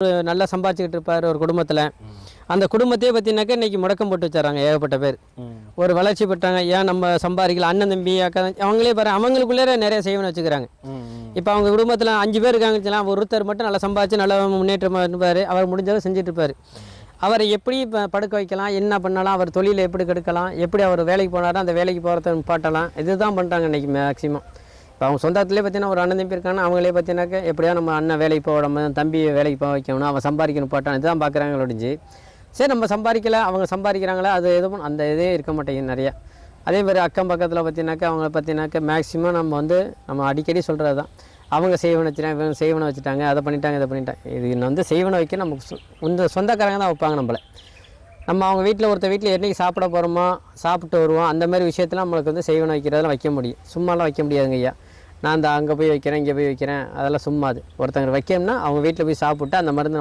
நல்லா சம்பாதிச்சுக்கிட்டு இருப்பார் ஒரு குடும்பத்தில். அந்த குடும்பத்தையே பார்த்தீங்கன்னாக்கா இன்றைக்கி முடக்கம் போட்டு வச்சுறாங்க ஏகப்பட்ட பேர். ஒரு வளர்ச்சி பெற்றாங்க, ஏன் நம்ம சம்பாதிக்கல, அண்ணன் தம்பி அக்கா அவங்களே பாரு அவங்களுக்குள்ளே நிறைய செய்வனை வச்சுக்கிறாங்க. இப்போ அவங்க குடும்பத்தில் 5 பேர் இருக்காங்கன்னு ஒருத்தர் மட்டும் நல்லா சம்பாதிச்சு நல்லா முன்னேற்றமாக இருப்பார். அவர் முடிஞ்சதை செஞ்சுட்டு இருப்பார். அவரை எப்படி இப்போ படுக்க வைக்கலாம், என்ன பண்ணலாம், அவர் தொழிலை எப்படி கெடுக்கலாம், எப்படி அவர் வேலைக்கு போனாரோ அந்த வேலைக்கு போகிறத நிப்பாட்டலாம், இதுதான் பண்ணுறாங்க இன்றைக்கி மேக்ஸிமம். இப்போ அவங்க சொந்தத்துலேயே பார்த்தீங்கன்னா ஒரு அண்ணன் தம்பி இருக்காங்கன்னா அவங்களே பார்த்தீங்கன்னாக்கா எப்படியா நம்ம அண்ணன் வேலைக்கு போக நம்ம தம்பி வேலைக்கு போக வைக்கணும், அவன் சம்பாதிக்கணும் பாட்டான் இதுதான் பார்க்குறாங்க ஒழிஞ்சு. சரி நம்ம சம்பாதிக்கல அவங்க சம்பாதிக்கிறாங்களா அது எதுவும் அந்த இதே இருக்க மாட்டேங்குது நிறையா. அதே மாதிரி அக்கம் பக்கத்தில் பார்த்தீங்கன்னாக்கா அவங்கள பார்த்தீங்கன்னாக்கா மேக்ஸிமம் நம்ம அடிக்கடி சொல்கிறது தான், அவங்க செய்வனை வச்சுட்டாங்க, இவங்க செய்வனை வச்சுட்டாங்க, அதை பண்ணிட்டாங்க இதை பண்ணிட்டாங்க. இது செய்வனை வைக்க நமக்கு சொந்தக்காரங்க தான் வைப்பாங்க நம்மளை. நம்ம அவங்க வீட்டில் ஒருத்தர் வீட்டில் என்றைக்கு சாப்பிட போகிறோமோ சாப்பிட்டு வருவோம், அந்த மாதிரி விஷயத்தில் நம்மளுக்கு செய்வனை வைக்கிறதெல்லாம் வைக்க முடியும். சும்மாலாம் வைக்க முடியாதுங்க ஐயா. நான் அங்கே போய் வைக்கிறேன் இங்கே போய் வைக்கிறேன் அதெல்லாம் சும்மா. அது ஒருத்தங்க வைக்கணும்னா அவங்க வீட்டில் போய் சாப்பிட்டு அந்த மருந்து